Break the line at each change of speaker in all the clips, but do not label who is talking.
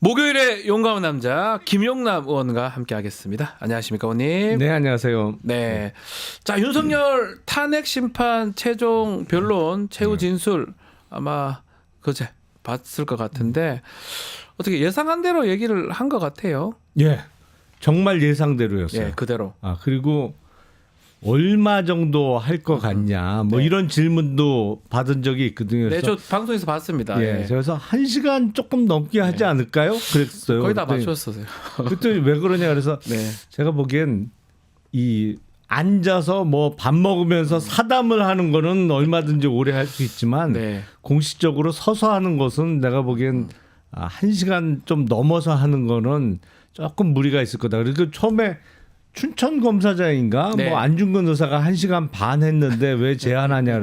목요일에 용감한 남자 김용남 의원과 함께하겠습니다. 안녕하십니까, 의원님?
네, 안녕하세요.
네. 자, 윤석열 탄핵 심판 최종 변론 최후 진술 아마 그제 봤을 것 같은데 어떻게 예상한 대로 얘기를 한 것 같아요.
예, 정말 예상대로였어요.
예, 그대로.
그리고 얼마 정도 할 것 같냐, 뭐
네.
이런 질문도 받은 적이 있거든요.
네,
그래서
저 방송에서 봤습니다.
예, 그래서 1시간 조금 넘게 하지 않을까요? 그랬어요.
거의 다
그랬더니
맞췄어요.
그때 왜 그러냐 그래서
네.
제가 보기엔 이 앉아서 뭐 밥 먹으면서 사담을 하는 거는 얼마든지 오래 할 수 있지만
네.
공식적으로 서서 하는 것은 내가 보기엔 1시간 좀 넘어서 하는 거는 조금 무리가 있을 거다. 그리고 처음에 춘천 검사장인가
네.
뭐 안중근 의사가 1시간 반 했는데 왜 제한하냐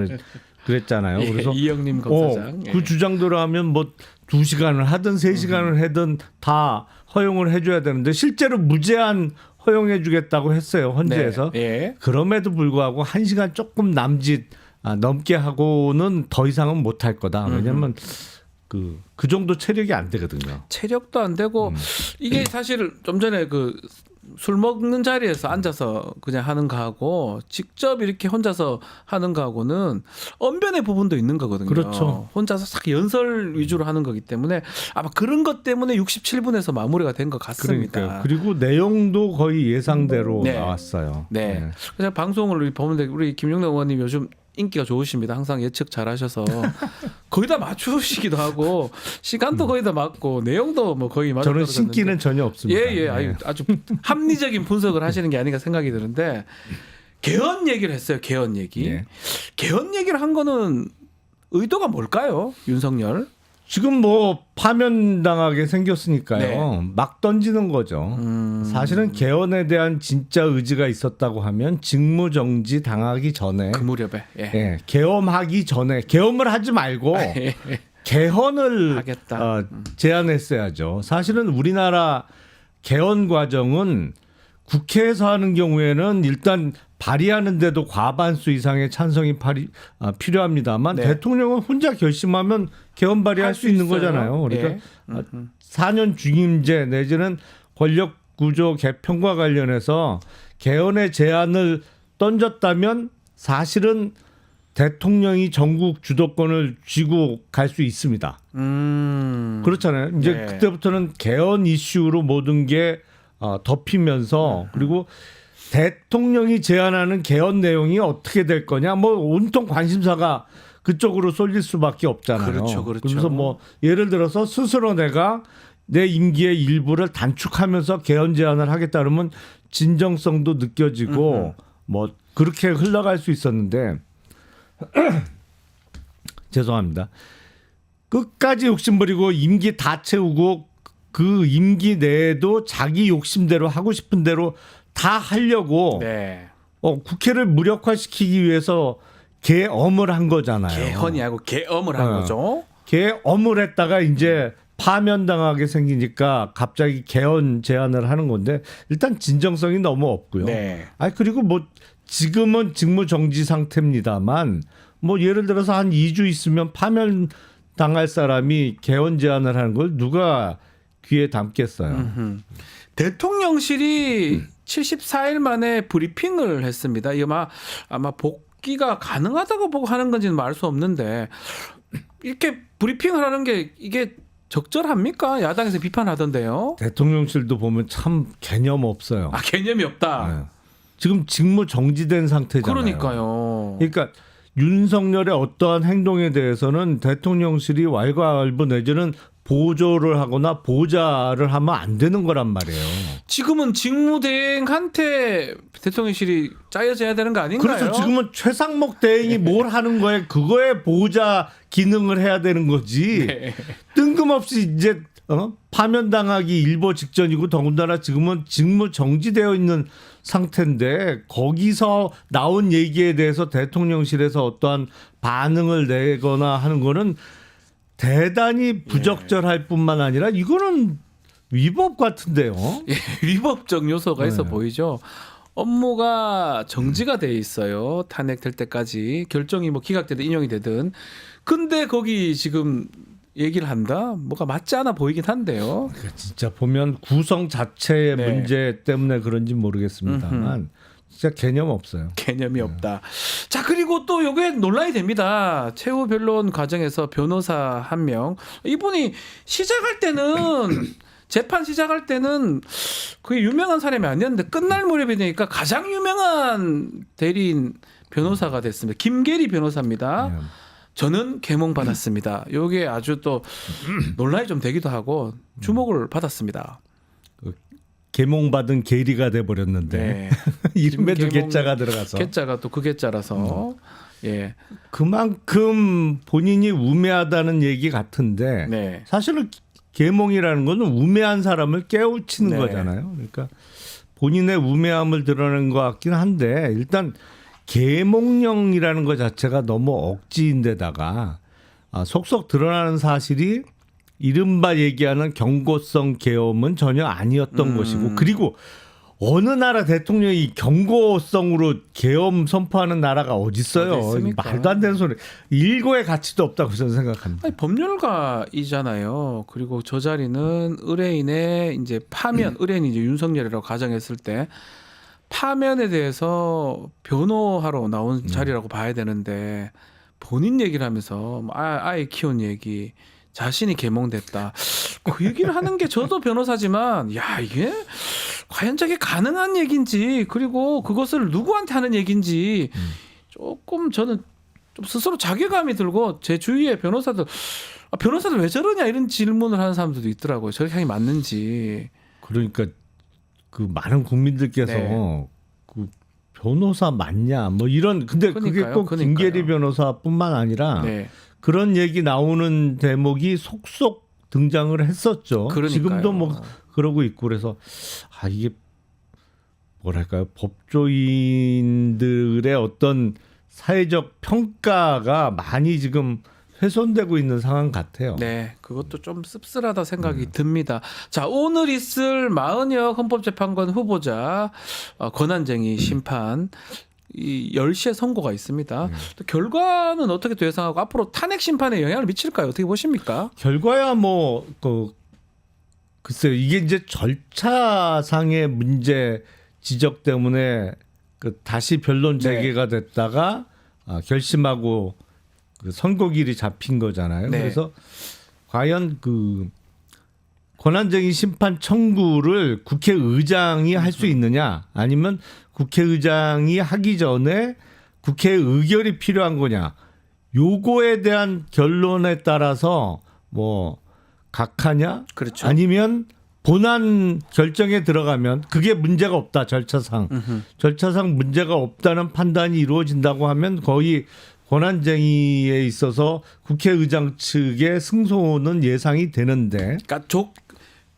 그랬잖아요.
예,
그래서
이영림 검사장.
그
예.
주장대로 하면 뭐 2시간을 하든 3시간을 하든 다 허용을 해줘야 되는데 실제로 무제한 허용해주겠다고 했어요. 헌재에서.
네. 예.
그럼에도 불구하고 1시간 조금 남짓 넘게 하고는 더 이상은 못할 거다. 왜냐하면 그 정도 체력이 안 되거든요.
체력도 안 되고 이게 사실 좀 전에 그 술 먹는 자리에서 앉아서 그냥 하는 거하고 직접 이렇게 혼자서 하는 거하고는 언변의 부분도 있는 거거든요.
그렇죠.
혼자서 싹 연설 위주로 하는 거기 때문에 아마 그런 것 때문에 67분에서 마무리가 된 것 같습니다.
그러니까요. 그리고 내용도 거의 예상대로
네.
나왔어요.
네. 그래서 방송을 보는데 우리 김용남 의원님 요즘 인기가 좋으십니다. 항상 예측 잘하셔서 거의 다 맞추시기도 하고 시간도 거의 다 맞고 내용도 뭐 거의 맞아.
저는 신기는 전혀 없습니다.
예.
네.
아주 합리적인 분석을 하시는 게 아닌가 생각이 드는데 개헌 얘기를 했어요. 개헌 얘기.
네.
개헌 얘기를 한 거는 의도가 뭘까요? 윤석열.
지금 뭐 파면당하게 생겼으니까요.
네.
막 던지는 거죠. 사실은 개헌에 대한 진짜 의지가 있었다고 하면 직무정지 당하기 전에
그 무렵에. 예.
예, 계엄하기 전에 계엄을 하지 말고 개헌을
하겠다.
제안했어야죠. 사실은 우리나라 개헌 과정은 국회에서 하는 경우에는 일단 발의하는데도 과반수 이상의 찬성이 필요합니다만
네.
대통령은 혼자 결심하면 개헌 발의할
할
수
수
있는
있어요.
거잖아요. 그러니까
예.
4년 중임제 내지는 권력구조 개편과 관련해서 개헌의 제안을 던졌다면 사실은 대통령이 전국 주도권을 쥐고 갈 수 있습니다. 그렇잖아요. 이제
네.
그때부터는 개헌 이슈로 모든 게 덮이면서 그리고 대통령이 제안하는 개헌 내용이 어떻게 될 거냐, 뭐 온통 관심사가 그쪽으로 쏠릴 수밖에 없잖아요.
그렇죠.
그래서 뭐 예를 들어서 스스로 내가 내 임기의 일부를 단축하면서 개헌 제안을 하겠다 그러면 진정성도 느껴지고 뭐 그렇게 흘러갈 수 있었는데 죄송합니다. 끝까지 욕심부리고 임기 다 채우고 그 임기 내에도 자기 욕심대로 하고 싶은 대로 다 하려고
네.
국회를 무력화시키기 위해서 개엄을 한 거잖아요.
개헌이 아니고 개엄을 한 거죠.
개엄을 했다가 이제 파면당하게 생기니까 갑자기 개헌 제안을 하는 건데 일단 진정성이 너무 없고요.
네.
그리고 뭐 지금은 직무 정지 상태입니다만 뭐 예를 들어서 한 2주 있으면 파면 당할 사람이 개헌 제안을 하는 걸 누가 귀에 담겠어요.
대통령실이 74일 만에 브리핑을 했습니다. 이게 아마 복귀가 가능하다고 보고 하는 건지는 알 수 없는데 이렇게 브리핑을 하는 게 이게 적절합니까? 야당에서 비판하던데요.
대통령실도 보면 참 개념 없어요.
개념이 없다.
네. 지금 직무 정지된 상태잖아요.
그러니까요.
그러니까 윤석열의 어떠한 행동에 대해서는 대통령실이 왈가왈부 내지는 보조를 하거나 보좌를 하면 안 되는 거란 말이에요.
지금은 직무대행한테 대통령실이 짜여져야 되는 거 아닌가요?
그래서 지금은 최상목 대행이 뭘 하는 거에 그거에 보좌 기능을 해야 되는 거지.
네.
뜬금없이 이제 파면당하기 일보 직전이고 더군다나 지금은 직무 정지되어 있는 상태인데 거기서 나온 얘기에 대해서 대통령실에서 어떠한 반응을 내거나 하는 거는 대단히 부적절할 뿐만 아니라 이거는 위법 같은데요.
예, 위법적 요소가 있어
네.
보이죠. 업무가 정지가 돼 있어요. 탄핵될 때까지 결정이 뭐 기각되든 인용이 되든. 근데 거기 지금 얘기를 한다? 뭐가 맞지 않아 보이긴 한데요.
그러니까 진짜 보면 구성 자체의
네.
문제 때문에 그런지 모르겠습니다만 진짜 개념 없어요.
개념이 없다. 자, 그리고 또 요게 논란이 됩니다. 최후 변론 과정에서 변호사 한 명. 이분이 시작할 때는 재판 시작할 때는 그게 유명한 사람이 아니었는데 끝날 무렵이 되니까 가장 유명한 대리인 변호사가 됐습니다. 김계리 변호사입니다.
네.
저는 개몽 받았습니다. 요게 아주 또 논란이 좀 되기도 하고 주목을 받았습니다.
개몽받은 계리가 돼버렸는데
네.
이름에도
개몽-
개자가 들어가서
개자가 또 그 개자라서 예.
그만큼 본인이 우매하다는 얘기 같은데
네.
사실은 계몽이라는 거는 우매한 사람을 깨우치는
네.
거잖아요. 그러니까 본인의 우매함을 드러낸 것 같긴 한데 일단 계몽령이라는 것 자체가 너무 억지인데다가 속속 드러나는 사실이 이른바 얘기하는 경고성 계엄은 전혀 아니었던 것이고 그리고 어느 나라 대통령이 경고성으로 계엄 선포하는 나라가 어디 있어요?
어디 있습니까?
말도 안 되는 소리. 일고의 가치도 없다고 저는 생각합니다.
아니, 법률가이잖아요. 그리고 저 자리는 의뢰인의 이제 파면, 의뢰인이 이제 윤석열이라고 가정했을 때 파면에 대해서 변호하러 나온 자리라고 봐야 되는데 본인 얘기를 하면서 아이 키운 얘기, 자신이 개몽됐다. 그 얘기를 하는 게 저도 변호사지만 야 이게 과연 저게 가능한 얘기인지 그리고 그것을 누구한테 하는 얘기인지 조금 저는 좀 스스로 자괴감이 들고 제 주위에 변호사들 왜 저러냐 이런 질문을 하는 사람들도 있더라고요. 저렇게 하는 게 맞는지.
그러니까 그 많은 국민들께서
네.
그 변호사 맞냐 뭐 이런 근데 그게
그러니까요,
꼭
그러니까요.
김계리 변호사뿐만 아니라
네.
그런 얘기 나오는 대목이 속속 등장을 했었죠.
그러니까요.
지금도 뭐 그러고 있고 그래서 이게 뭐랄까요 법조인들의 어떤 사회적 평가가 많이 지금 훼손되고 있는 상황 같아요.
네, 그것도 좀 씁쓸하다 생각이 듭니다. 자, 오늘 있을 마은혁 헌법재판관 후보자 권한쟁의 심판 이 10시에 선고가 있습니다. 또 결과는 어떻게 또 예상하고 앞으로 탄핵 심판에 영향을 미칠까요? 어떻게 보십니까?
결과야 뭐 글쎄요 이게 이제 절차상의 문제 지적 때문에 다시 변론 재개가 됐다가 결심하고 그 선고일이 잡힌 거잖아요.
네.
그래서 과연 그 권한쟁의 심판 청구를 국회의장이 할 수 있느냐 아니면 국회의장이 하기 전에 국회 의결이 필요한 거냐 요거에 대한 결론에 따라서 뭐 각하냐
그렇죠.
아니면 본안 결정에 들어가면 그게 문제가 없다 절차상 절차상 문제가 없다는 판단이 이루어진다고 하면 거의 권한쟁의에 있어서 국회의장 측의 승소는 예상이 되는데
그러니까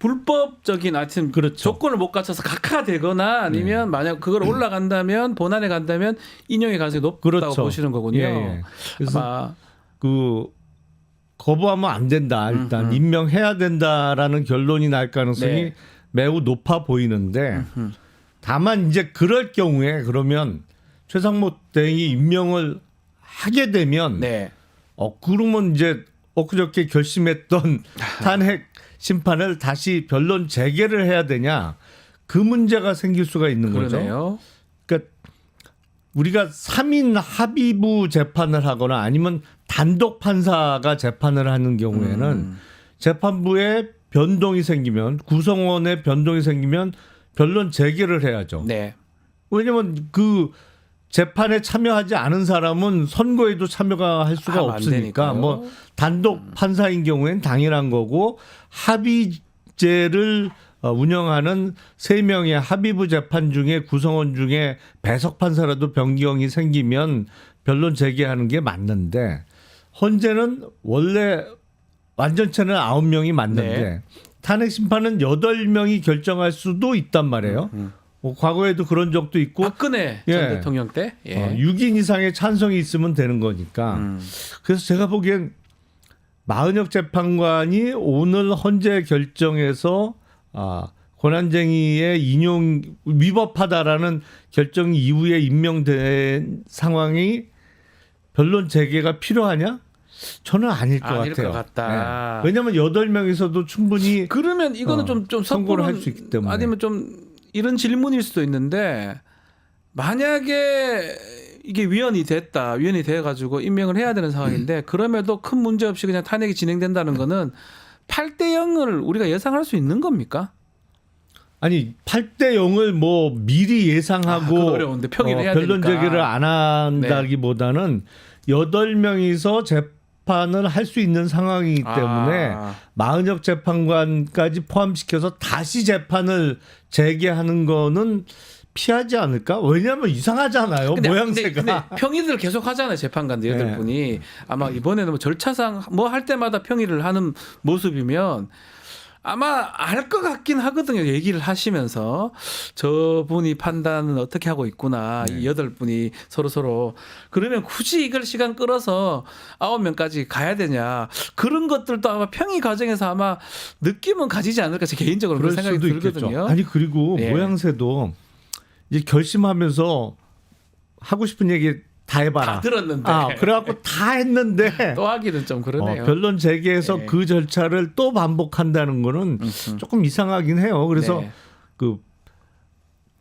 불법적인 하여튼
그렇죠.
조건을 못 갖춰서 각하되거나 아니면 만약 그걸 올라간다면 본안에 간다면 인용의 가능성이 높다고
그렇죠.
보시는 거군요.
예. 그래서
아마
그 거부하면 안 된다. 일단 임명해야 된다라는 결론이 날 가능성이
네.
매우 높아 보이는데 다만 이제 그럴 경우에 그러면 최상무 대행이 임명을 하게 되면
네.
그러면 이제 엊그저께 결심했던 탄핵 심판을 다시 변론 재개를 해야 되냐 그 문제가 생길 수가 있는 거죠.
그러네요.
그러니까 우리가 3인 합의부 재판을 하거나 아니면 단독 판사가 재판을 하는 경우에는 재판부에 변동이 생기면 구성원의 변동이 생기면 변론 재개를 해야죠.
네.
왜냐하면 그 재판에 참여하지 않은 사람은 선고에도 참여가 할 수가
하면 안
없으니까
되니까요.
뭐 단독 판사인 경우에는 당연한 거고 합의제를 운영하는 3명의 합의부 재판 중에 구성원 중에 배석 판사라도 변경이 생기면 변론 재개하는 게 맞는데 헌재는 원래 완전체는 9명이 맞는데
네.
탄핵 심판은 8명이 결정할 수도 있단 말이에요. 과거에도 그런 적도 있고
박근혜
예.
전 대통령 때. 예.
6인 이상의 찬성이 있으면 되는 거니까. 그래서 제가 보기엔 마은혁 재판관이 오늘 헌재 결정에서 권한쟁의의 인용 위법하다라는 결정 이후에 임명된 상황이 변론 재개가 필요하냐? 저는 아닐 것
아닐
같아요.
것 같다.
네. 왜냐하면 8명에서도 충분히
그러면 이거는 좀
선고를
섣부른,
할 수 있기 때문에.
아니면 좀 이런 질문일 수도 있는데 만약에 이게 위헌이 돼가지고 임명을 해야 되는 상황인데 그럼에도 큰 문제 없이 그냥 탄핵이 진행된다는 거는 8대 0을 우리가 예상할 수 있는 겁니까?
아니 8대 0을 뭐 미리 예상하고
그거 어려운데 평의를 해야
변론
되니까.
제기를 안 한다기보다는 8명이서 재판을 할 수 있는 상황이기 때문에 마은혁 재판관까지 포함시켜서 다시 재판을 재개하는 거는 피하지 않을까? 왜냐하면 이상하잖아요. 모양새가.
근데 평의를 계속 하잖아요. 재판관들 8분이. 아마 이번에는 뭐 절차상 뭐 할 때마다 평의를 하는 모습이면 아마 알 것 같긴 하거든요. 얘기를 하시면서 저분이 판단은 어떻게 하고 있구나. 이 8분이 서로 그러면 굳이 이걸 시간 끌어서 9명까지 가야 되냐. 그런 것들도 아마 평의 과정에서 아마 느낌은 가지지 않을까. 제 개인적으로 그런 생각이 들거든요.
있겠죠. 아니 그리고 모양새도 이제 결심하면서 하고 싶은 얘기 다 해봐라.
다 들었는데.
그래갖고 다 했는데
또 하기는 좀 그러네요.
변론 재개해서 그 절차를 또 반복한다는 거는 조금 이상하긴 해요. 그래서 그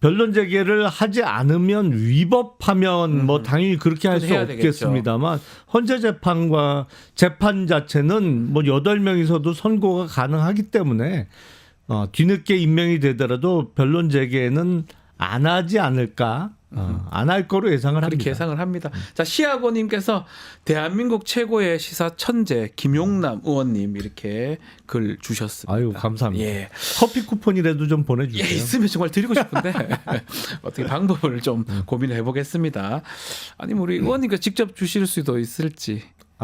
변론 재개를 하지 않으면 위법하면 뭐 당연히 그렇게 할 수 없겠습니다만 헌재 재판 자체는 뭐 8명이서도 선고가 가능하기 때문에 뒤늦게 임명이 되더라도 변론 재개는 안 하지 않을까. 안 할 거로 예상을 합니다.
그렇게 예상을 합니다. 자, 시아고님께서 대한민국 최고의 시사 천재 김용남 의원님 이렇게 글 주셨습니다.
아유 감사합니다.
예.
커피 쿠폰이라도 좀 보내주세요.
예, 있으면 정말 드리고 싶은데 어떻게 방법을 좀 고민을 해보겠습니다. 아니면 우리 의원님께 직접 주실 수도 있을지.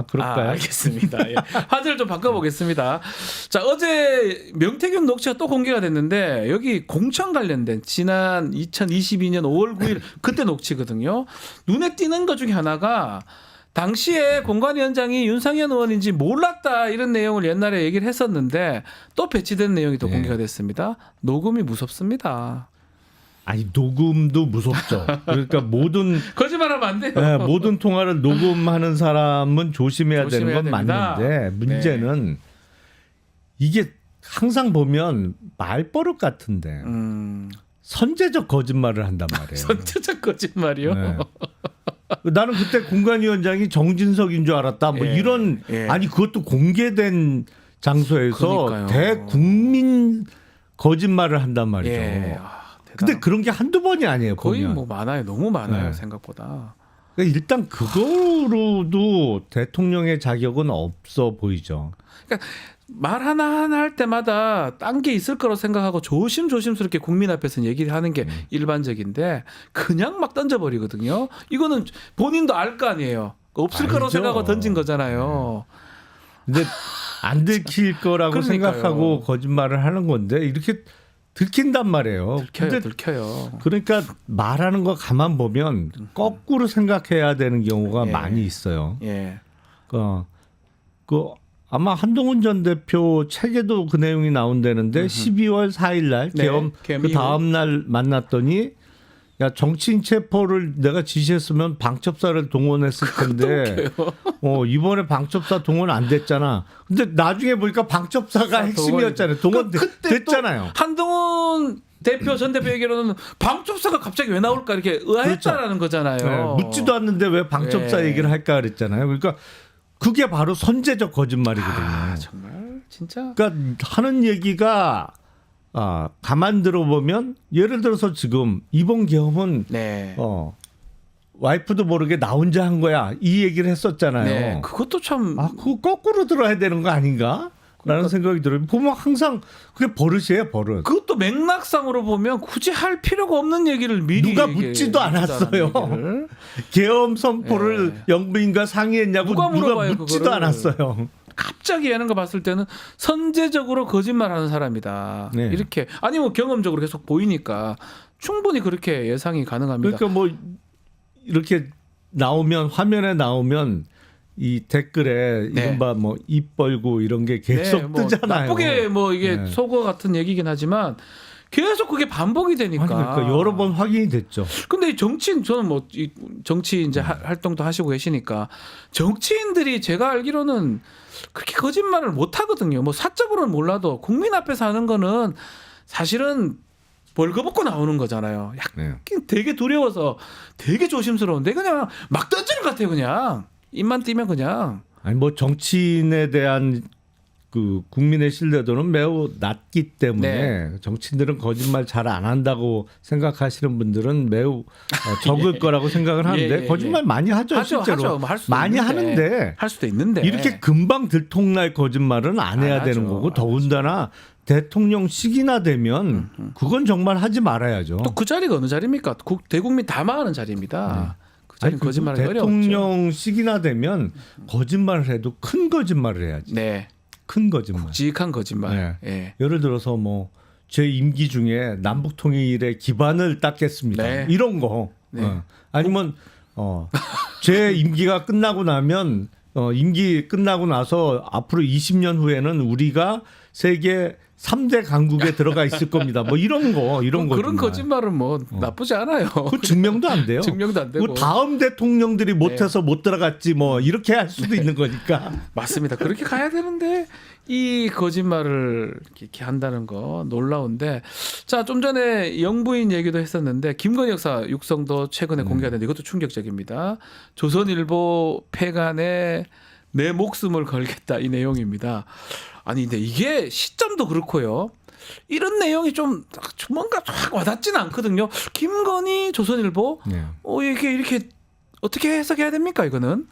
그럴까요?
알겠습니다. 예. 화제를 좀 바꿔보겠습니다. 자, 어제 명태균 녹취가 또 공개가 됐는데 여기 공천 관련된 지난 2022년 5월 9일 그때 녹취거든요. 눈에 띄는 것 중에 하나가 당시에 공관위원장이 윤상현 의원인지 몰랐다 이런 내용을 옛날에 얘기를 했었는데 또 배치된 내용이 또 공개가 됐습니다. 녹음이 무섭습니다.
아니 녹음도 무섭죠. 그러니까 모든
거짓말하면 안 돼요.
네, 모든 통화를 녹음하는 사람은 조심해야 되는 건
됩니다.
맞는데 문제는 이게 항상 보면 말버릇 같은데 선제적 거짓말을 한단 말이에요.
선제적 거짓말이요?
네. 나는 그때 공관위원장이 정진석인 줄 알았다. 뭐 이런 아니 그것도 공개된 장소에서
그러니까요.
대국민 거짓말을 한단 말이죠. 근데 그런 게 한두 번이 아니에요.
거의
보면.
뭐 많아요. 너무 많아요. 생각보다.
그러니까 일단 그거로도 대통령의 자격은 없어 보이죠.
그러니까 말 하나 할 때마다 딴 게 있을 거라고 생각하고 조심스럽게 국민 앞에서 얘기를 하는 게 일반적인데 그냥 막 던져버리거든요. 이거는 본인도 알 거 아니에요. 없을 거라고 생각하고 던진 거잖아요.
근데 안 들킬 거라고
그러니까요.
생각하고 거짓말을 하는 건데 이렇게 들킨단 말이에요.
들켜요.
그러니까 말하는 거 가만 보면 거꾸로 생각해야 되는 경우가 많이 있어요.
예.
그 아마 한동훈 전 대표 책에도 그 내용이 나온다는데 12월 4일 날 계엄 그 다음 날 만났더니 야 정치인 체포를 내가 지시했으면 방첩사를 동원했을 텐데 이번에 방첩사 동원 안 됐잖아. 근데 나중에 보니까 방첩사가 핵심이었잖아요. 동원 됐잖아요.
한동훈 대표 전 대표 얘기로는 방첩사가 갑자기 왜 나올까 이렇게 의아했다라는 거잖아요.
네, 묻지도 않는데 왜 방첩사 얘기를 할까 그랬잖아요. 그러니까 그게 바로 선제적 거짓말이거든요.
정말 진짜.
그러니까 하는 얘기가 가만 들어보면 예를 들어서 지금 이번 계엄은 와이프도 모르게 나 혼자 한 거야 이 얘기를 했었잖아요.
네, 그것도 참
그거 거꾸로 들어야 되는 거 아닌가? 라는 생각이 들어요. 보면 항상 그게 버릇이에요, 버릇.
그것도 맥락상으로 보면 굳이 할 필요가 없는 얘기를 미리
누가 묻지도 않았어요. 계엄 선포를 영부인과 상의했냐고 누가 묻지도 그거를. 않았어요.
갑자기 하는 거 봤을 때는 선제적으로 거짓말하는 사람이다.
네.
이렇게 아니면 경험적으로 계속 보이니까 충분히 그렇게 예상이 가능합니다.
그러니까 뭐 이렇게 나오면 화면에 나오면 이 댓글에 이른바 뭐 입 벌고 이런 게 계속 뜨잖아요.
나쁘게 뭐 이게 속어 같은 얘기긴 하지만 계속 그게 반복이 되니까.
아니, 그러니까 여러 번 확인이 됐죠.
근데 이 정치인 저는 뭐 이 정치 이제 활동도 하시고 계시니까 정치인들이 제가 알기로는 그렇게 거짓말을 못 하거든요. 뭐 사적으로는 몰라도 국민 앞에서 하는 거는 사실은 벌거벗고 나오는 거잖아요. 약간 되게 두려워서 되게 조심스러운데 그냥 막 던지는 것 같아요. 그냥 입만 띄면 그냥.
아니 뭐 정치인에 대한 그 국민의 신뢰도는 매우 낮기 때문에 정치인들은 거짓말 잘 안 한다고 생각하시는 분들은 매우 적을 거라고 생각을 하는데 거짓말 많이 하죠, 실제로.
할 수도
많이
있는데.
하는데
할 수도 있는데
이렇게 금방 들통날 거짓말은 안 해야 되는
하죠.
거고 더군다나 대통령직이나 되면 그건 정말 하지 말아야죠.
또 그 자리가 어느 자리입니까? 대국민 다 망하는 자리입니다. 그
아니,
자리는 거짓말하기 어렵죠.
대통령직이나 되면 거짓말을 해도 큰 거짓말을 해야지.
네.
큰 거짓말.
묵직한 거짓말.
네.
예.
예를 들어서 뭐 제 임기 중에 남북 통일의 기반을 닦겠습니다.
네.
이런 거.
네.
아니면 제 임기가 끝나고 나면 임기 끝나고 나서 앞으로 20년 후에는 우리가 세계 3대 강국에 들어가 있을 겁니다. 뭐 이런 거, 이런 거.
그런 거짓말은 뭐 나쁘지 않아요.
그 증명도 안 돼요.
증명도 안 되고.
그 다음 대통령들이 못해서 못 들어갔지 뭐 이렇게 할 수도 있는 거니까.
맞습니다. 그렇게 가야 되는데 이 거짓말을 이렇게 한다는 거 놀라운데 자, 좀 전에 영부인 얘기도 했었는데 김건희 여사 육성도 최근에 공개가 됐는데 이것도 충격적입니다. 조선일보 폐간에 내 목숨을 걸겠다 이 내용입니다. 아니 근데 이게 시점도 그렇고요. 이런 내용이 좀 뭔가 확 와닿지는 않거든요. 김건희 조선일보 이게 이렇게 어떻게 해석해야 됩니까 이거는?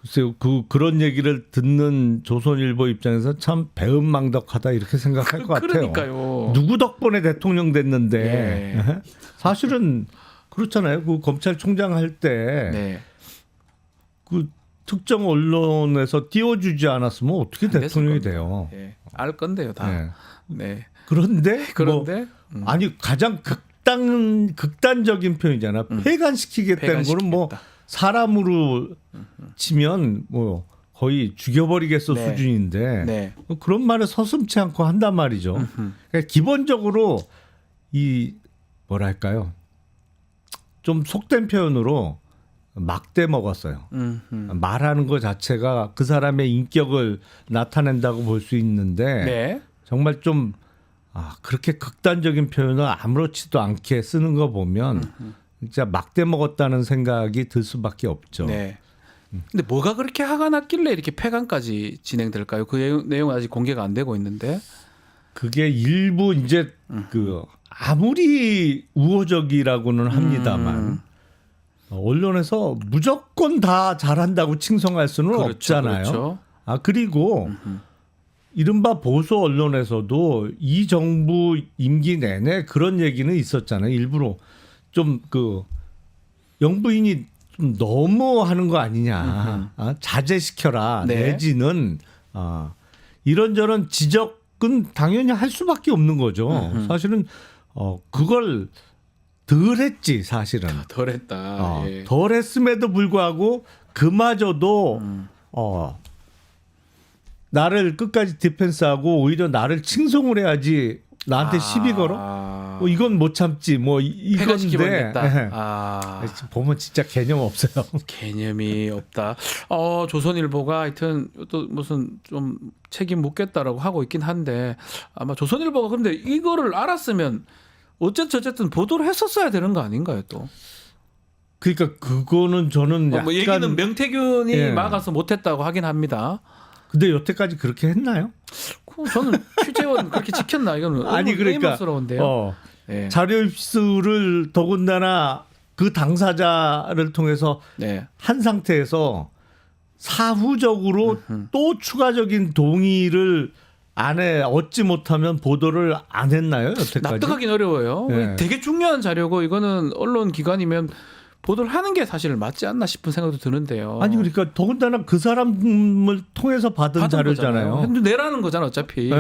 글쎄요, 그런 얘기를 듣는 조선일보 입장에서 참 배은망덕하다 이렇게 생각할 것 같아요.
그러니까요.
누구 덕분에 대통령 됐는데 사실은 그렇잖아요. 그 검찰총장 할 때 그 특정 언론에서 띄워주지 않았으면 어떻게 대통령이 돼요?
알 건데요, 다.
그런데
그런데
아니 가장 극단적인 표현이잖아. 폐간시키겠다는 거는 뭐 사람으로 치면 뭐 거의 죽여버리겠어 수준인데 그런 말을 서슴지 않고 한단 말이죠. 그러니까 기본적으로 이 뭐랄까요? 좀 속된 표현으로 막대 먹었어요. 말하는 것 자체가 그 사람의 인격을 나타낸다고 볼 수 있는데 정말 좀 그렇게 극단적인 표현을 아무렇지도 않게 쓰는 거 보면 진짜 막대 먹었다는 생각이 들 수밖에 없죠.
근데 뭐가 그렇게 화가 났길래 이렇게 폐간까지 진행될까요? 그 내용은 아직 공개가 안 되고 있는데.
그게 일부 이제 그 아무리 우호적이라고는 합니다만 언론에서 무조건 다 잘한다고 칭송할 수는 없잖아요.
그렇죠.
그리고 이른바 보수 언론에서도 이 정부 임기 내내 그런 얘기는 있었잖아요. 일부러 좀 그 영부인이 좀 너무 하는 거 아니냐, 자제시켜라 내지는 이런저런 지적은 당연히 할 수밖에 없는 거죠. 사실은 그걸 덜 했지 사실은.
덜 했다.
덜 했음에도 불구하고 그마저도 나를 끝까지 디펜스하고 오히려 나를 칭송을 해야지 나한테 시비 걸어? 이건 못 참지. 뭐 이건데 보면 진짜 개념 없어요.
개념이 없다. 조선일보가 하여튼 또 무슨 좀 책임 묻겠다라고 하고 있긴 한데 아마 조선일보가 그런데 이거를 알았으면 어쨌든 보도를 했었어야 되는 거 아닌가요 또?
그러니까 그거는 저는 약간
얘기는 명태균이 막아서 못했다고 하긴 합니다.
근데 여태까지 그렇게 했나요?
저는 취재원 그렇게 지켰나 이거는
아니 그러니까
의문스러운데요.
자료 입수를 더군다나 그 당사자를 통해서 한 상태에서 사후적으로 또 추가적인 동의를 안에 얻지 못하면 보도를 안 했나요? 여태까지?
납득하기는 어려워요. 되게 중요한 자료고 이거는 언론 기관이면 보도를 하는 게 사실 맞지 않나 싶은 생각도 드는데요.
아니 그러니까 더군다나 그 사람을 통해서 받은 자료잖아요.
내라는 거잖아 어차피.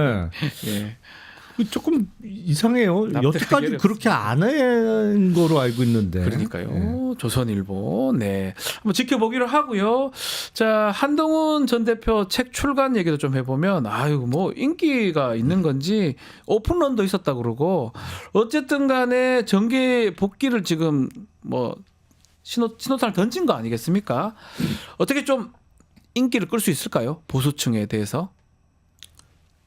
조금 이상해요.
납득
여태까지
해결이
그렇게 안 한 거로 알고 있는데.
그러니까요.
네.
조선일보. 네. 한번 지켜보기로 하고요. 자, 한동훈 전 대표 책 출간 얘기도 좀 해보면, 아유, 뭐, 인기가 있는 건지, 오픈런도 있었다 그러고, 어쨌든 간에 정계 복귀를 지금 뭐, 신호탄을 던진 거 아니겠습니까? 어떻게 좀 인기를 끌 수 있을까요? 보수층에 대해서?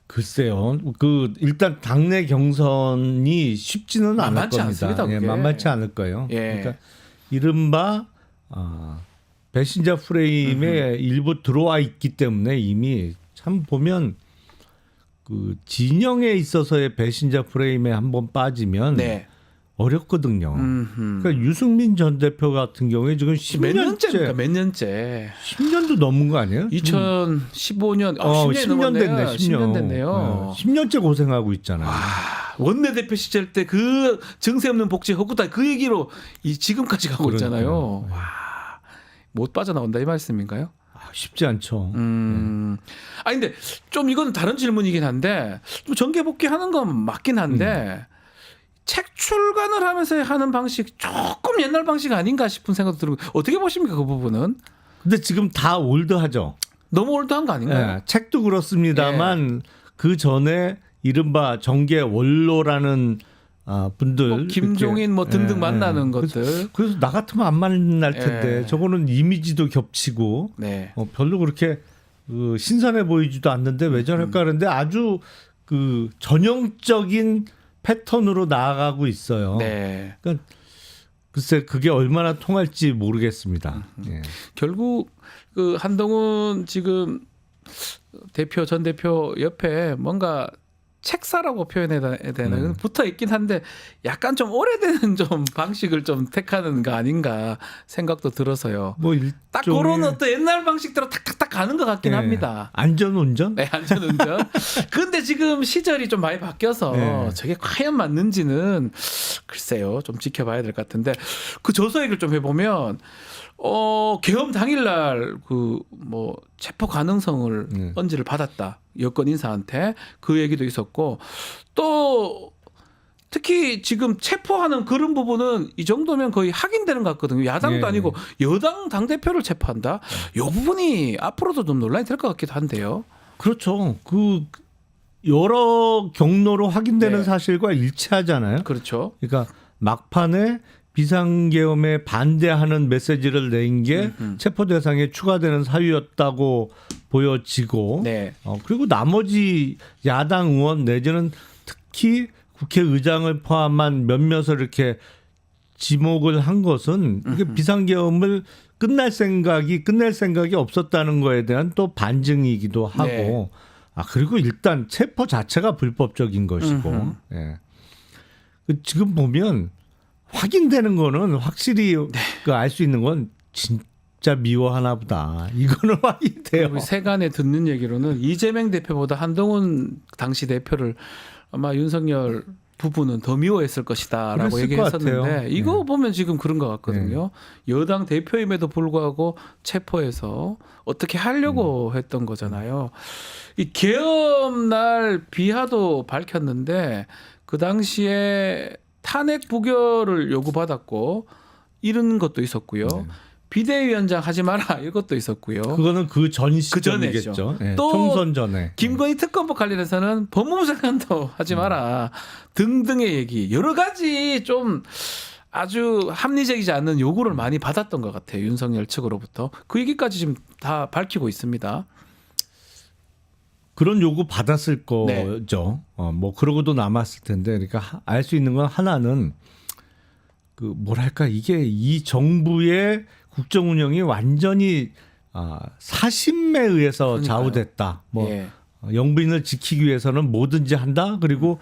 글쎄요. 그 일단 당내 경선이 쉽지는 않을
만만치
겁니다.
않습니다, 그게.
예, 만만치 않을 거예요.
예.
그러니까 이른바 배신자 프레임에 일부 들어와 있기 때문에 이미 참 보면 그 진영에 있어서의 배신자 프레임에 한번 빠지면
네.
어렵거든요. 그러니까 유승민 전 대표 같은 경우에 지금
몇 년째입니까?
10년째,
몇 년째?
10년도 넘은 거 아니에요?
2015년, 10년
됐네.
10년 됐네요.
10년째 고생하고 있잖아요.
원내대표 시절 때 그 정세 없는 복지 허구다 그 얘기로 지금까지 가고
그러니까요.
있잖아요. 와, 못 빠져나온다 이 말씀인가요?
쉽지 않죠.
아니 근데 좀 이건 다른 질문이긴 한데 좀 정계 복귀하는 건 맞긴 한데 책 출간을 하면서 하는 방식 조금 옛날 방식 아닌가 싶은 생각도 들고 어떻게 보십니까 그 부분은?
근데 지금 다 올드하죠.
너무 올드한 거 아닌가요?
예, 책도 그렇습니다만 그 전에 이른바 정계 원로라는 분들
뭐 김종인
이렇게,
뭐 등등
예,
만나는
예.
것들.
그래서 나 같으면 안 만날 텐데
예.
저거는 이미지도 겹치고
네.
별로 그렇게 신선해 보이지도 않는데 왜 저럴까 그런데 아주 그 전형적인 패턴으로 나아가고 있어요.
네.
그러니까 글쎄 그게 얼마나 통할지 모르겠습니다. 예.
결국 그 한동훈 지금 대표 전 대표 옆에 뭔가 책사라고 표현해야 되나 붙어 있긴 한데 약간 좀 오래되는 좀 방식을 좀 택하는 거 아닌가 생각도 들어서요.
뭐
딱 그런 어떤 옛날 방식대로 탁탁탁 가는 것 같긴 합니다.
안전운전?
네, 안전운전. 근데 지금 시절이 좀 많이 바뀌어서
네.
저게 과연 맞는지는 글쎄요, 좀 지켜봐야 될 것 같은데 그 저서 얘기를 좀 해보면 계엄 당일날 그 뭐 체포 가능성을 언지를 받았다 여권 인사한테 그 얘기도 있었고 또 특히 지금 체포하는 그런 부분은 이 정도면 거의 확인되는 것 같거든요. 야당도 아니고 여당 당대표를 체포한다. 이 부분이 앞으로도 좀 논란이 될 것 같기도 한데요.
그렇죠. 그 여러 경로로 확인되는
네.
사실과 일치하잖아요.
그렇죠.
그러니까 막판에 비상계엄에 반대하는 메시지를 낸 게 체포 대상에 추가되는 사유였다고 보여지고
네.
그리고 나머지 야당 의원 내지는 특히 국회의장을 포함한 몇몇을 이렇게 지목을 한 것은 이게 비상계엄을 끝낼 생각이 없었다는 거에 대한 또 반증이기도 하고
네.
그리고 일단 체포 자체가 불법적인 것이고 예. 지금 보면 확인되는 거는 확실히 알 수 있는 건 진짜 미워하나 보다. 이거는 확인돼요.
우리 세간에 듣는 얘기로는 이재명 대표보다 한동훈 당시 대표를 아마 윤석열 부부는 더 미워했을 것이다라고
그랬을
얘기했었는데
것 같아요.
이거 보면 지금 그런 것 같거든요. 여당 대표임에도 불구하고 체포해서 어떻게 하려고 했던 거잖아요. 이 계엄 날 비하도 밝혔는데 그 당시에 탄핵 부결을 요구받았고 이런 것도 있었고요. 비대위원장 하지 마라 이것도 있었고요.
그거는 그 전
전에죠.
시점이겠죠. 예,
또
총선 전에.
김건희 특검법 관련해서는 법무부 장관도 하지 마라 등등의 얘기 여러 가지 좀 아주 합리적이지 않는 요구를 많이 받았던 것 같아요. 윤석열 측으로부터 그 얘기까지 지금 다 밝히고 있습니다.
그런 요구 받았을
네.
거죠. 뭐 그러고도 남았을 텐데, 그러니까 알 수 있는 건 하나는 그 뭐랄까 이게 이 정부의 국정 운영이 완전히 사심에 의해서
그러니까요.
좌우됐다. 뭐
예.
영부인을 지키기 위해서는 뭐든지 한다. 그리고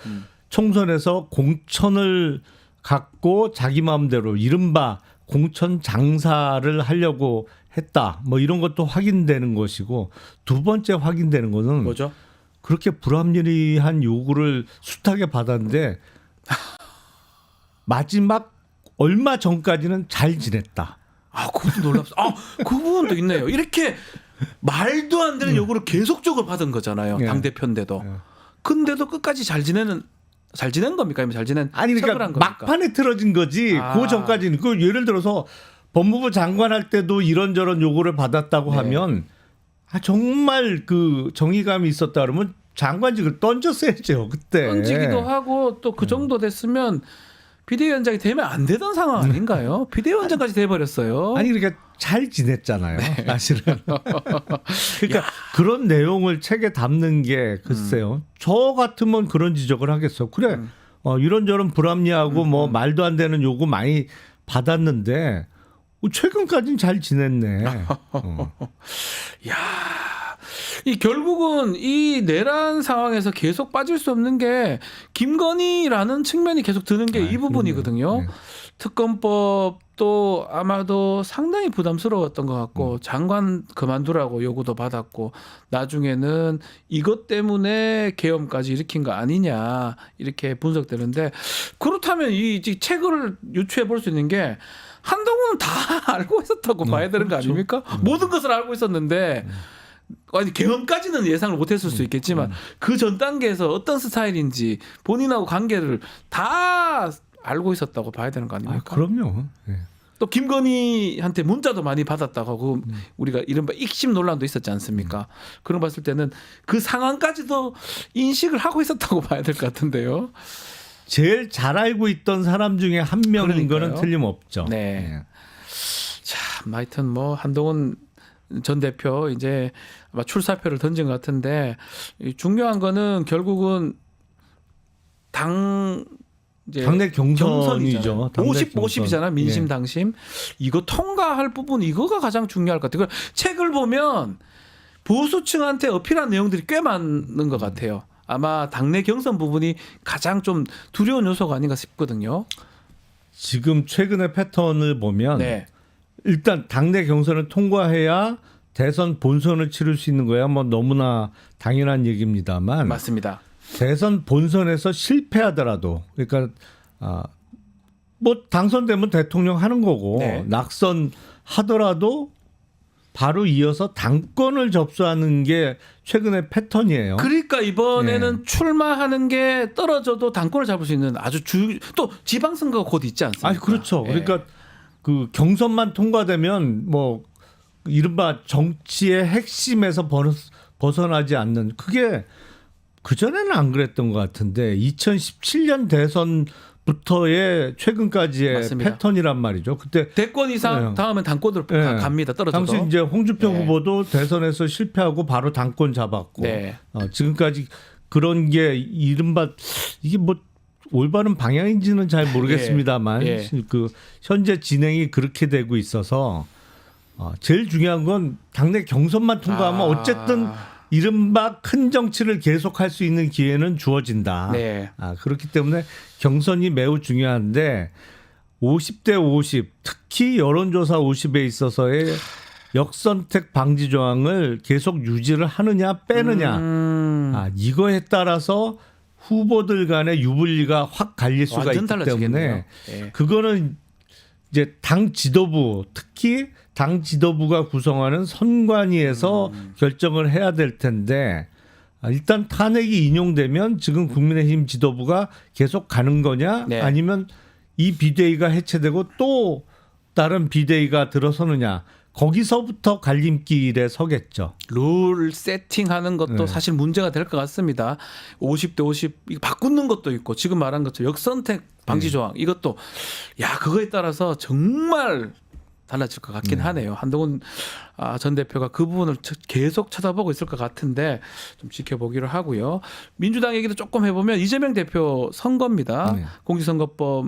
총선에서 공천을 갖고 자기 마음대로 이른바 공천 장사를 하려고 했다. 뭐 이런 것도 확인되는 것이고 두 번째 확인되는 것은
뭐죠?
그렇게 불합리한 요구를 숱하게 받았는데 마지막 얼마 전까지는 잘 지냈다.
그것도 놀랍다. 그 부분도 있네요. 이렇게 말도 안 되는 요구를 계속적으로 받은 거잖아요.
예.
당대표인데도.
예.
근데도 끝까지 잘 지내는 잘 지낸 겁니까? 아니면 잘 지낸
아니
척을
그러니까
한 겁니까?
막판에 틀어진 거지.
아.
그 전까지는 그 예를 들어서 법무부 장관 할 때도 이런저런 요구를 받았다고
네.
하면 정말 그 정의감이 있었다 그러면 장관직을 던졌어야죠 그때.
던지기도 하고 또 그 정도 됐으면 비대위원장이 되면 안 되던 상황 아닌가요? 비대위원장까지 돼버렸어요.
아니 그러니까 잘 지냈잖아요. 사실은. 그러니까 그런 내용을 책에 담는 게 글쎄요. 저 같으면 그런 지적을 하겠어. 그래. 이런저런 불합리하고 뭐 말도 안 되는 요구 많이 받았는데 최근까지는 잘 지냈네.
야, 이 결국은 이 내란 상황에서 계속 빠질 수 없는 게 김건희라는 측면이 계속 드는 게 이 부분이거든요.
네.
특검법도 아마도 상당히 부담스러웠던 것 같고 장관 그만두라고 요구도 받았고 나중에는 이것 때문에 계엄까지 일으킨 거 아니냐 이렇게 분석되는데 그렇다면 이 책을 유추해 볼 수 있는 게 한동훈은 다 알고 있었다고 봐야 되는 거
그렇죠.
아닙니까? 모든 것을 알고 있었는데 아니 계엄까지는 예상을 못했을 수 있겠지만 그 전 단계에서 어떤 스타일인지 본인하고 관계를 다 알고 있었다고 봐야 되는 거 아닙니까?
그럼요. 네.
또 김건희한테 문자도 많이 받았다고 그 우리가 이른바 익심 논란도 있었지 않습니까? 그런 거 봤을 때는 그 상황까지도 인식을 하고 있었다고 봐야 될 것 같은데요.
제일 잘 알고 있던 사람 중에 한 명인
그러니까요.
거는 틀림없죠.
네. 참, 하여튼 뭐 한동훈 전 대표 이제 아마 출사표를 던진 것 같은데 이 중요한 거는 결국은 당 이제
당내 경선이죠.
경선이잖아요.
당내
50,
경선.
50이잖아. 민심
예.
당심. 이거 통과할 부분 이거가 가장 중요할 것 같아요. 책을 보면 보수층한테 어필한 내용들이 꽤 많은 것 같아요. 아마 당내 경선 부분이 가장 좀 두려운 요소가 아닌가 싶거든요.
지금 최근의 패턴을 보면
네.
일단 당내 경선을 통과해야 대선 본선을 치를 수 있는 거야. 뭐 너무나 당연한 얘기입니다만
맞습니다.
대선 본선에서 실패하더라도 그러니까 뭐 당선되면 대통령 하는 거고
네.
낙선하더라도 바로 이어서 당권을 접수하는 게 최근의 패턴이에요.
그러니까 이번에는
네.
출마하는 게 떨어져도 당권을 잡을 수 있는 아주 또 지방선거가 곧 있지 않습니까?
아니 그렇죠.
예.
그러니까 그 경선만 통과되면 뭐 이른바 정치의 핵심에서 벗어나지 않는 그게 그전에는 안 그랬던 것 같은데 2017년 대선부터의 최근까지의
맞습니다.
패턴이란 말이죠. 그때
대권 이상
네.
다음엔 당권으로
네.
갑니다. 떨어져도.
당시 이제 홍준표
네.
후보도 대선에서 실패하고 바로 당권 잡았고
네.
지금까지 그런 게 이른바 이게 뭐 올바른 방향인지는 잘 모르겠습니다만
예.
그 현재 진행이 그렇게 되고 있어서 제일 중요한 건 당내 경선만 통과하면 어쨌든 이른바 큰 정치를 계속할 수 있는 기회는 주어진다.
네.
그렇기 때문에 경선이 매우 중요한데 50대 50 특히 여론조사 50에 있어서의 역선택 방지 조항을 계속 유지를 하느냐 빼느냐 이거에 따라서 후보들 간의 유불리가 확 갈릴 수가
완전
있기
달라지겠네요.
때문에
예.
그거는 이제 당 지도부 특히 당 지도부가 구성하는 선관위에서 결정을 해야 될 텐데 일단 탄핵이 인용되면 지금 국민의힘 지도부가 계속 가는 거냐
네.
아니면 이 비대위가 해체되고 또 다른 비대위가 들어서느냐 거기서부터 갈림길에 서겠죠.
룰 세팅하는 것도
네.
사실 문제가 될 것 같습니다. 50대 50 이거 바꾸는 것도 있고 지금 말한 것처럼 역선택 방지 조항 이것도 그거에 따라서 정말 달라질 것 같긴 하네요. 한동훈 전 대표가 그 부분을 계속 쳐다보고 있을 것 같은데 좀 지켜보기로 하고요. 민주당 얘기도 조금 해보면 이재명 대표 선거입니다.
네.
공직선거법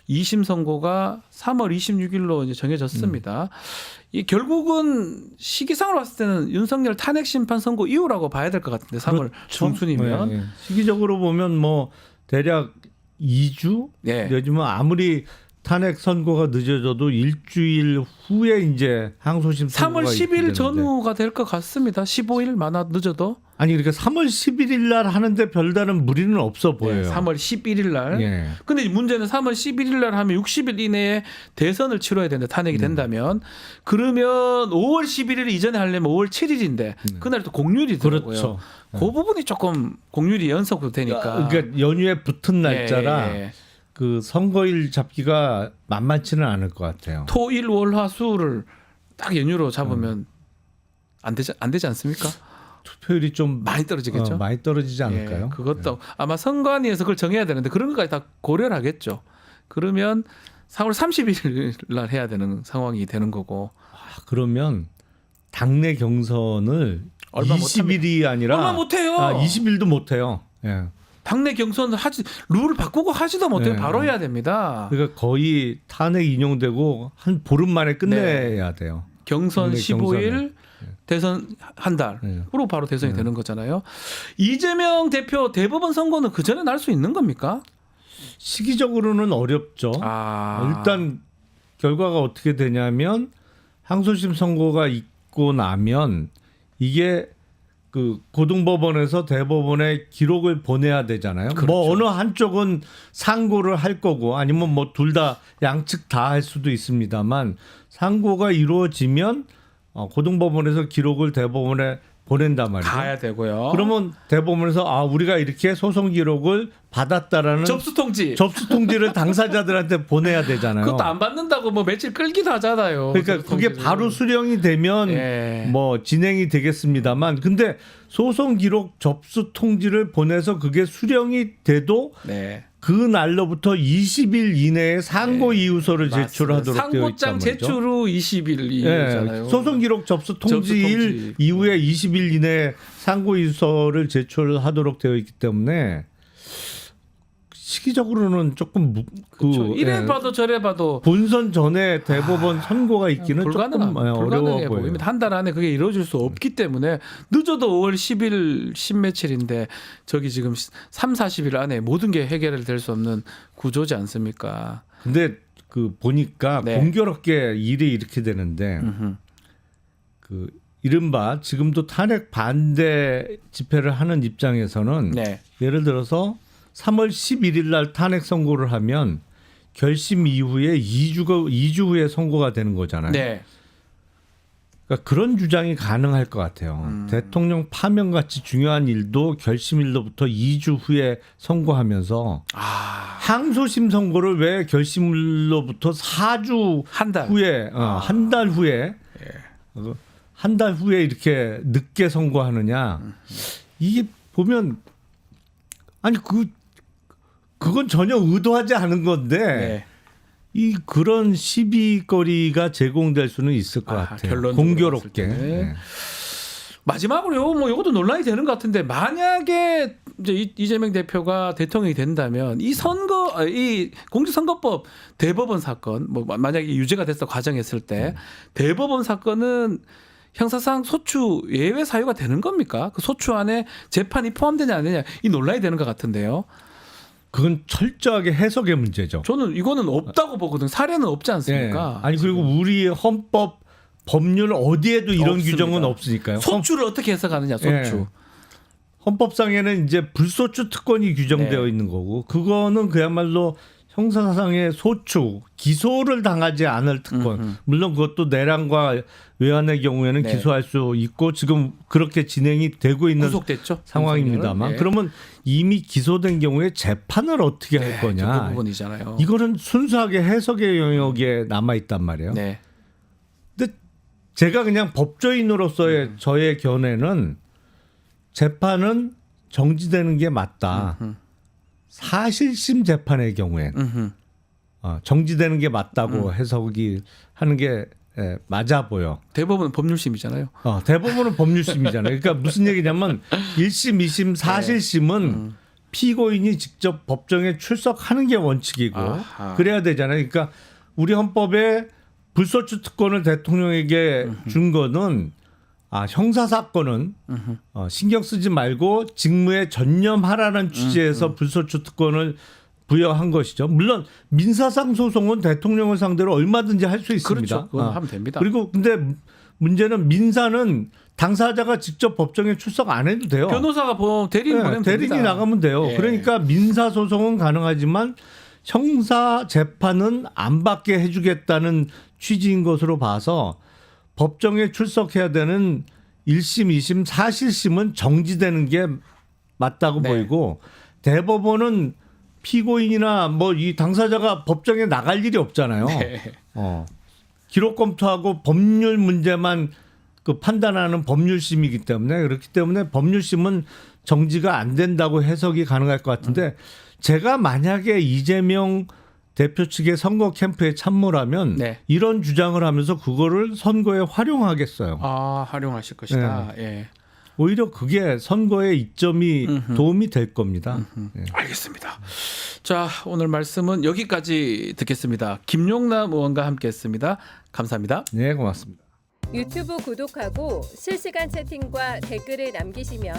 2심 선고가 3월 26일로 이제 정해졌습니다. 이 결국은 시기상으로 봤을 때는 윤석열 탄핵 심판 선고 이후라고 봐야 될 것 같은데 3월 중순이면
네. 시기적으로 보면 뭐 대략 2주
네.
내지만 아무리 탄핵 선고가 늦어져도 일주일 후에 이제 항소심 선고가
3월
있게
10일
되는데.
전후가 될 것 같습니다. 15일 많아 늦어도.
아니 그러니까 3월 11일 날 하는데 별다른 무리는 없어 보여요.
3월 11일 날.
예.
근데 문제는 3월 11일 날 하면 60일 이내에 대선을 치러야 된다. 탄핵이 된다면 그러면 5월 11일 이전에 하려면 5월 7일인데 그날 또 공휴일이더라고요.
그렇죠.
그 부분이 조금 공휴일이 연속도 되니까.
그러니까 연휴에 붙은 날짜라
예.
그 선거일 잡기가 만만치는 않을 것 같아요.
토일 월화수를 딱 연휴로 잡으면 안 되지 않습니까?
투표율이 좀
많이 떨어지겠죠.
많이 떨어지지 않을까요?
예, 그것도 아마 선관위에서 그걸 정해야 되는데 그런 것까지 다 고려를 하겠죠. 그러면 4월 30일 날 해야 되는 상황이 되는 거고.
그러면 당내 경선을
얼마
20일이 아니라
얼마 못해요.
20일도 못해요. 예.
당내 경선을 룰을 바꾸고 하지도 못해요.
네.
바로 해야 됩니다.
그러니까 거의 탄핵 인용되고 한 보름 만에 끝내야 돼요.
경선
당내
15일,
경선을.
대선 한 달으로 바로 대선이
네.
되는 거잖아요. 이재명 대표 대법원 선거는 그 전에 날 수 있는 겁니까?
시기적으로는 어렵죠. 일단 결과가 어떻게 되냐면 항소심 선고가 있고 나면 이게 그 고등법원에서 대법원에 기록을 보내야 되잖아요.
그렇죠.
뭐 어느 한쪽은 상고를 할 거고 아니면 뭐 둘 다 양측 다 할 수도 있습니다만 상고가 이루어지면 고등법원에서 기록을 대법원에 보낸단 말이에요.
가야 되고요.
그러면 대법원에서 우리가 이렇게 소송 기록을 받았다라는
접수 통지.
접수 통지를 당사자들한테 보내야 되잖아요.
그것도 안 받는다고 뭐 며칠 끌기도 하잖아요.
그러니까
접수
그게
통지를.
바로 수령이 되면
예.
뭐 진행이 되겠습니다만 근데 소송 기록 접수 통지를 보내서 그게 수령이 돼도
네.
그 날로부터 20일 이내에 상고 이유서를
맞습니다.
제출하도록 되어 있단
상고장
말이죠.
제출 후 20일 이후잖아요.
소송 기록 접수 통지일 이후에 20일 이내에 상고 이유서를 제출하도록 되어 있기 때문에 시기적으로는 조금
그렇죠. 이래 봐도 저래 봐도
본선 전에 대법원 선고가 있기는 조금 어려워
불가능해
보여요.
보입니다. 한 달 안에 그게 이루어질 수 없기 때문에 늦어도 5월 10일 10며칠인데 저기 지금 3, 40일 안에 모든 게 해결될 수 없는 구조지 않습니까?
근데 그 보니까
네.
공교롭게 일이 이렇게 되는데 그 이른바 지금도 탄핵 반대 집회를 하는 입장에서는
네.
예를 들어서 3월 11일 날 탄핵 선고를 하면 결심 이후에 2주 후에 선고가 되는 거잖아요.
네.
그러니까 그런 주장이 가능할 것 같아요. 대통령 파면 같이 중요한 일도 결심일로부터 2주 후에 선고하면서 항소심 선고를 왜 결심일로부터 4주
한 달.
후에 한 달 후에 한 달 후에 이렇게 늦게 선고하느냐 이게 보면 아니 그건 전혀 의도하지 않은 건데
네.
이 그런 시비거리가 제공될 수는 있을 것 같아요.
결론적으로
공교롭게.
봤을 때.
네.
마지막으로 뭐 이것도 논란이 되는 것 같은데 만약에 이제 이재명 대표가 대통령이 된다면 이 공직선거법 대법원 사건 뭐 만약에 유죄가 됐어 과정했을 때 대법원 사건은 형사상 소추 예외 사유가 되는 겁니까? 그 소추 안에 재판이 포함되냐 안 되냐 이 논란이 되는 것 같은데요.
그건 철저하게 해석의 문제죠.
저는 이거는 없다고 보거든요. 사례는 없지 않습니까?
아니 그리고 우리 헌법 법률 어디에도 이런
없습니다.
규정은 없으니까요.
소추를 어떻게 해석하느냐 소추.
예. 헌법상에는 이제 불소추 특권이 규정되어
네.
있는 거고 그거는 그야말로 형사상의 소추 기소를 당하지 않을 특권. 물론 그것도 내란과 외환의 경우에는
네.
기소할 수 있고 지금 그렇게 진행이 되고 있는
구속됐죠.
상황입니다만
네.
그러면 이미 기소된 경우에 재판을 어떻게 할
그
거냐.
부분이잖아요.
이거는 순수하게 해석의 영역에 남아 있단 말이에요.
네.
근데 제가 그냥 법조인으로서의 저의 견해는 재판은 정지되는 게 맞다. 사실심 재판의 경우에 정지되는 게 맞다고 해석이 하는 게 맞아 보여.
대법원은 법률심이잖아요.
대법원은 법률심이잖아요. 그러니까 무슨 얘기냐면 1심, 2심, 4실심은 피고인이 직접 법정에 출석하는 게 원칙이고
아하.
그래야 되잖아요. 그러니까 우리 헌법에 불소추 특권을 대통령에게 준 거는 형사 사건은 신경 쓰지 말고 직무에 전념하라는 취지에서 불소추 특권을 부여한 것이죠. 물론 민사상 소송은 대통령을 상대로 얼마든지 할 수 있습니다.
그렇죠. 그건 하면 됩니다.
그리고 근데 문제는 민사는 당사자가 직접 법정에 출석 안 해도 돼요.
변호사가 대리인
네,
보내면
대리인이
됩니다.
나가면 돼요.
예.
그러니까 민사 소송은 가능하지만 형사 재판은 안 받게 해주겠다는 취지인 것으로 봐서 법정에 출석해야 되는 1심, 2심, 4실심은 정지되는 게 맞다고
네.
보이고 대법원은 피고인이나 뭐 이 당사자가 법정에 나갈 일이 없잖아요.
네.
기록 검토하고 법률 문제만 그 판단하는 법률심이기 때문에 그렇기 때문에 법률심은 정지가 안 된다고 해석이 가능할 것 같은데 제가 만약에 이재명 대표 측의 선거 캠프에 참모라면
네.
이런 주장을 하면서 그거를 선거에 활용하겠어요.
활용하실 것이다. 예.
오히려 그게 선거의 이점이 도움이 될 겁니다. 예.
알겠습니다. 자, 오늘 말씀은 여기까지 듣겠습니다. 김용남 의원과 함께했습니다. 감사합니다.
네, 고맙습니다.
유튜브 구독하고 실시간 채팅과 댓글을 남기시면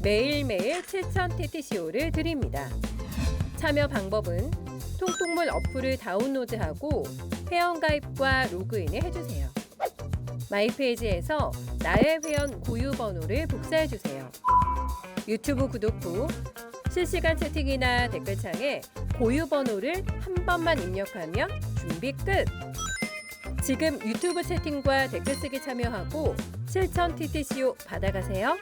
매일매일 7,000TTCO를 드립니다. 참여 방법은 통통물 어플을 다운로드하고 회원가입과 로그인을 해주세요. 마이페이지에서 나의 회원 고유 번호를 복사해주세요. 유튜브 구독 후 실시간 채팅이나 댓글창에 고유 번호를 한 번만 입력하면 준비 끝! 지금 유튜브 채팅과 댓글 쓰기 참여하고 7,000TTCO 받아가세요.